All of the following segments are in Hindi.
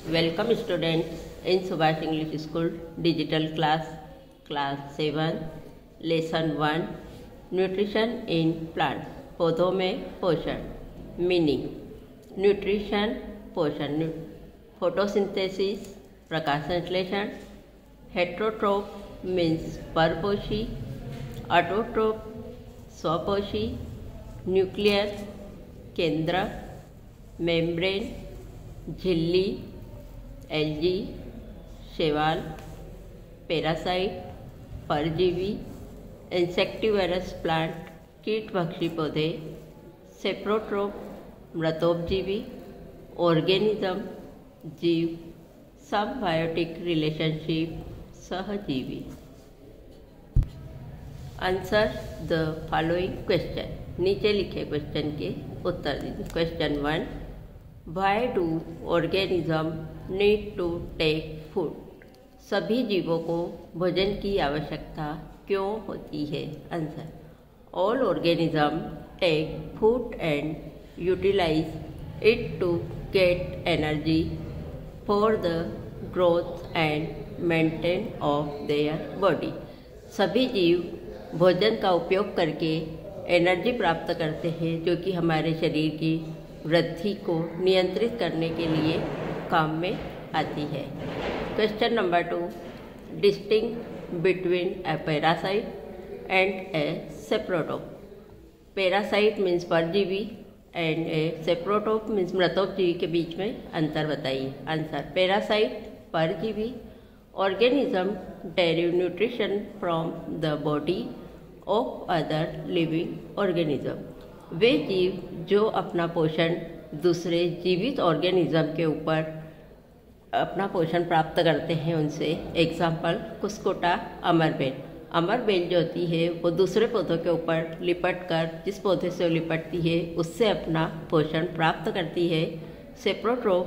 Welcome students in Subhash English School Digital Class 7 Lesson 1 Nutrition in Plant पौधों में पोषण मीनिंग न्यूट्रिशन पोषण फोटोसिंथेसिस प्रकाश संश्लेषण हेट्रोट्रोप मीन्स परपोषी ऑटोट्रोप स्वपोषी न्यूक्लियर केंद्रक मेम्ब्रेन झिल्ली एल्गी शैवाल पैरासाइट परजीवी इंसेक्टिवरस प्लांट कीटभक्षी पौधे सेप्रोट्रोप मृतोपजीवी ऑर्गेनिज्म जीव सबबायोटिक रिलेशनशिप सहजीवी। Answer the following question. नीचे लिखे क्वेश्चन के उत्तर दीजिए। Question 1 why do organism need to take food? सभी जीवों को भोजन की आवश्यकता क्यों होती है? Answer all organism take food and utilize it to get energy for the growth and maintain of their body. सभी जीव भोजन का उपयोग करके एनर्जी प्राप्त करते हैं जो कि हमारे शरीर की वृद्धि को नियंत्रित करने के लिए काम में आती है। Question number 2 distinct between a parasite and a saprotroph. Parasite means परजीवी एंड ए सेप्रोटोप मीन्स मृतोपजीवी के बीच में अंतर बताइए। आंसर पैरासाइट परजीवी organism derive nutrition from the body of other living organism. वे जीव जो अपना पोषण दूसरे जीवित ऑर्गेनिज्म के ऊपर अपना पोषण प्राप्त करते हैं उनसे। एग्जाम्पल कुस्कुटा अमरबेल। अमरबेल जो होती है वो दूसरे पौधों के ऊपर लिपट कर जिस पौधे से वो लिपटती है उससे अपना पोषण प्राप्त करती है। Saprotroph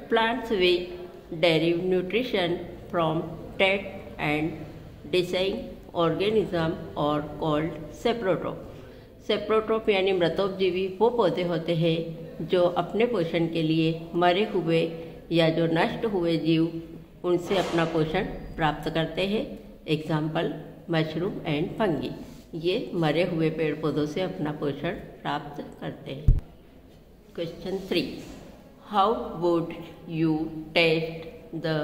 plants which derive nutrition from dead and decaying organism और कॉल्ड सेप्रोट्रोप। सेप्रोट्रोप यानी मृतोपजीवी वो पौधे होते हैं जो अपने पोषण के लिए मरे हुए या जो नष्ट हुए जीव उनसे अपना पोषण प्राप्त करते हैं। Example mushroom and fungi. ये मरे हुए पेड़ पौधों से अपना पोषण प्राप्त करते हैं। Question 3 how would you test the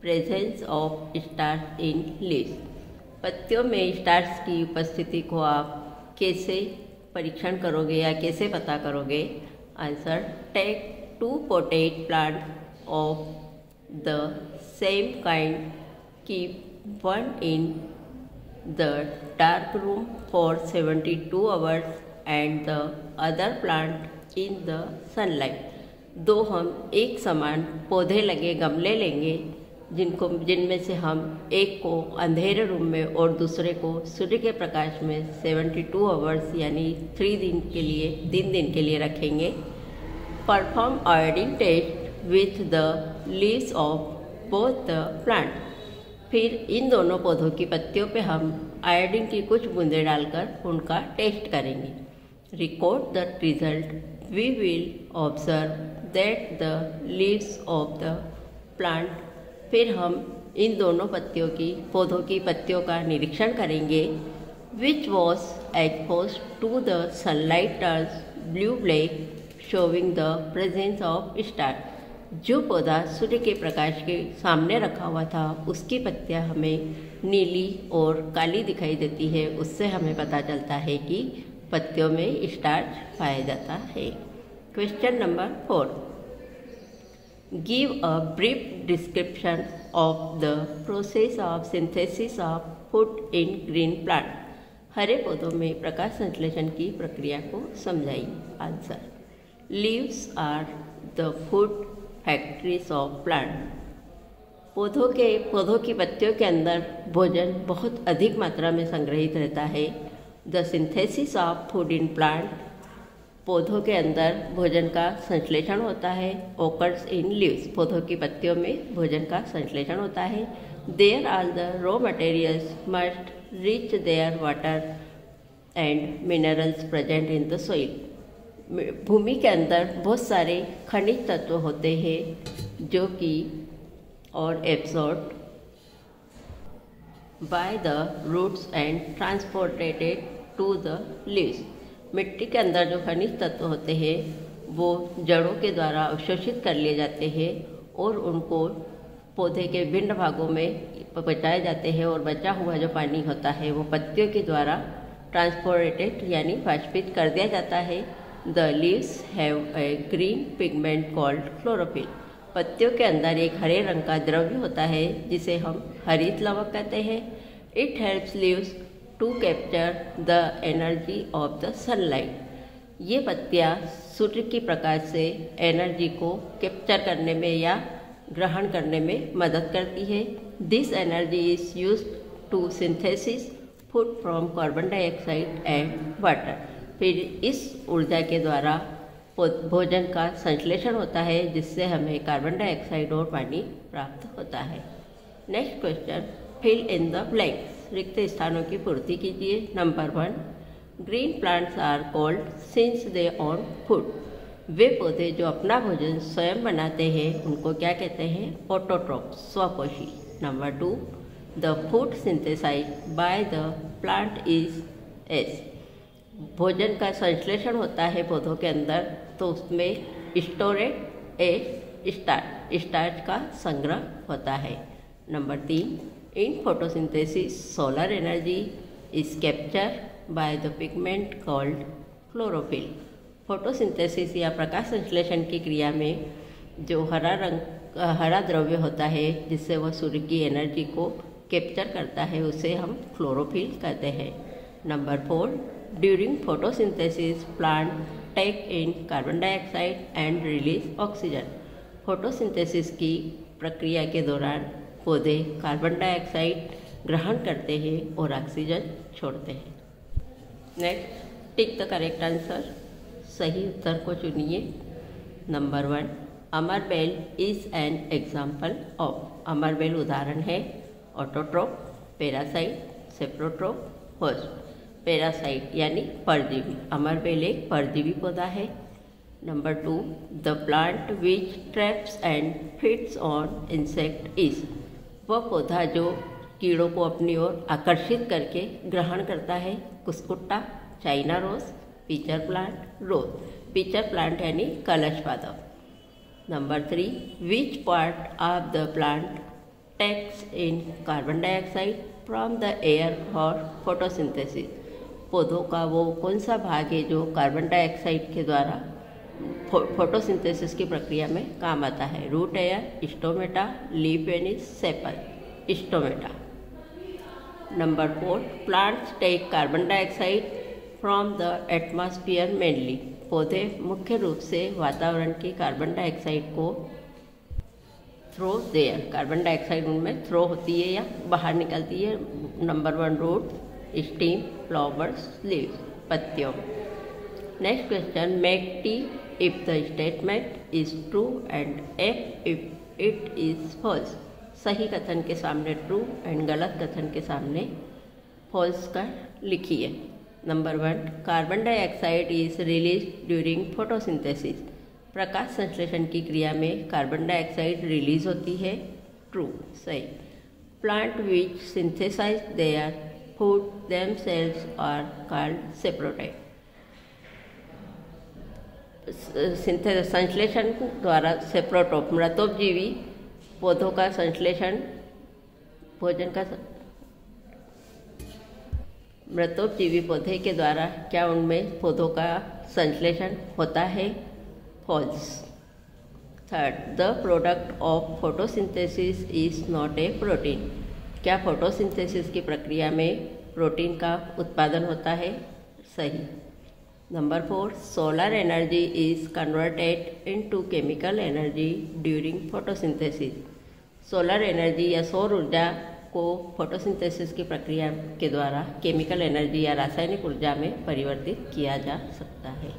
presence of starch in leaves? पत्तियों में स्टार्च की उपस्थिति को आप कैसे परीक्षण करोगे या कैसे पता करोगे? Answer take 2 potted plant of the same kind keep one in the dark room for 72 hours and the other plant in the sunlight. दो हम एक समान पौधे लगे गमले लेंगे जिनमें से हम एक को अंधेरे रूम में और दूसरे को सूर्य के प्रकाश में 72 आवर्स यानी 3 दिन के लिए रखेंगे। Perform iodine test with the leaves of both the plant. फिर इन दोनों पौधों की पत्तियों पे हम आयोडीन की कुछ बूंदें डालकर उनका टेस्ट करेंगे। Record the result. We will observe that the leaves of the plant. फिर हम इन दोनों पौधों की पत्तियों का निरीक्षण करेंगे। Which was expose to the sunlight turns blue black showing the presence of starch. जो पौधा सूर्य के प्रकाश के सामने रखा हुआ था उसकी पत्तियां हमें नीली और काली दिखाई देती है। उससे हमें पता चलता है कि पत्तियों में स्टार्च पाया जाता है। Question number 4 Give a brief description of the process of synthesis of food in green plant. हरे पौधों में प्रकाश संश्लेषण की प्रक्रिया को समझाइए। Answer leaves are the food factories of plant. पौधों की पत्तियों के अंदर भोजन बहुत अधिक मात्रा में संग्रहित रहता है। The synthesis of food in plant. पौधों के अंदर भोजन का संश्लेषण होता है। Occurs in leaves. पौधों की पत्तियों में भोजन का संश्लेषण होता है। There are the raw materials must reach there water and minerals present in the soil. भूमि के अंदर बहुत सारे खनिज तत्व होते हैं जो कि और absorbed by the roots and transported to the leaves. मिट्टी के अंदर जो खनिज तत्व होते हैं वो जड़ों के द्वारा अवशोषित कर लिए जाते हैं और उनको पौधे के विभिन्न भागों में पहुँचाए जाते हैं और बचा हुआ जो पानी होता है वो पत्तियों के द्वारा ट्रांसपोर्टेड यानी वाष्पित कर दिया जाता है। The leaves have a green pigment called chlorophyll. पत्तियों के अंदर एक हरे रंग का द्रव्य होता है जिसे हम हरित लवक कहते हैं। It helps leaves to capture the energy of the sunlight. ये पत्तियाँ सूर्य की प्रकाश से एनर्जी को कैप्चर करने में या ग्रहण करने में मदद करती है। This energy is used to synthesis food from carbon dioxide and water. फिर इस ऊर्जा के द्वारा भोजन का संश्लेषण होता है जिससे हमें कार्बन डाइऑक्साइड और पानी प्राप्त होता है। Next question, fill in the blanks. रिक्त स्थानों की पूर्ति कीजिए। Number 1, green plants are called since they on food. वे पौधे जो अपना भोजन स्वयं बनाते हैं उनको क्या कहते हैं? ऑटोट्रोफ, स्वपोषी। Number 2, the food synthesised by the plant is as. भोजन का संश्लेषण होता है पौधों के अंदर तो उसमें स्टोरेज ए स्टार्च का संग्रह होता है। Number 3, in photosynthesis solar energy is capture by the pigment called chlorophyll. Photosynthesis या प्रकाश संश्लेषण की क्रिया में जो हरा द्रव्य होता है जिससे वह सूर्य की एनर्जी को कैप्चर करता है उसे हम क्लोरोफिल कहते हैं। Number 4, during photosynthesis plant take in carbon dioxide and release oxygen. Photosynthesis की प्रक्रिया के दौरान पौधे कार्बन डाइऑक्साइड ग्रहण करते हैं और ऑक्सीजन छोड़ते हैं। Next, tick the correct answer. सही उत्तर को चुनिए। नंबर 1, अमरबेल इज एन एग्जाम्पल ऑफ। अमरबेल उदाहरण है autotroph, parasite, saprotroph, host. Parasite यानी परजीवी। अमरबेल एक परजीवी पौधा है। Number 2, the plant which traps and feeds on insect is. वह पौधा जो कीड़ों को अपनी ओर आकर्षित करके ग्रहण करता है। Cuscuta, china rose, pitcher plant, rose. Pitcher plant यानी कलश पादप। Number 3, which part of the plant takes in carbon dioxide from the air for photosynthesis. पौधों का वो कौन सा भाग है जो कार्बन डाइऑक्साइड के द्वारा फोटोसिंथेसिस की प्रक्रिया में काम आता है? Root air, stomata, leaf veins, sepal. Stomata. Number 4, plants take carbon dioxide from the atmosphere mainly. पौधे मुख्य रूप से वातावरण की कार्बन डाइऑक्साइड को थ्रो देयर। कार्बन डाइऑक्साइड उनमें थ्रो होती है या बाहर निकलती है। Number 1, root, stem, flowers, leaves, पत्तियों। Next question, make T if the statement is true and F if it is false. सही कथन के सामने ट्रू एंड गलत कथन के सामने फॉल्स का लिखिए। Number 1, carbon dioxide is release during photosynthesis. प्रकाश संश्लेषण की क्रिया में कार्बन डाइऑक्साइड रिलीज होती है। ट्रू, सही। Plant which synthesize their food themselves are called saprophyte. संश्लेषण द्वारा सेप्रोटोप मृतोपजीवी पौधों का संश्लेषण भोजन का मृतोपजीवी पौधे के द्वारा क्या उनमें पौधों का संश्लेषण होता है? False. Third, the product of photosynthesis is not a protein. क्या फोटोसिंथेसिस की प्रक्रिया में प्रोटीन का उत्पादन होता है? सही। नंबर 4, solar energy is converted into chemical energy during photosynthesis. Solar energy या सौर ऊर्जा को फोटोसिंथेसिस की प्रक्रिया के द्वारा केमिकल एनर्जी या रासायनिक ऊर्जा में परिवर्तित किया जा सकता है।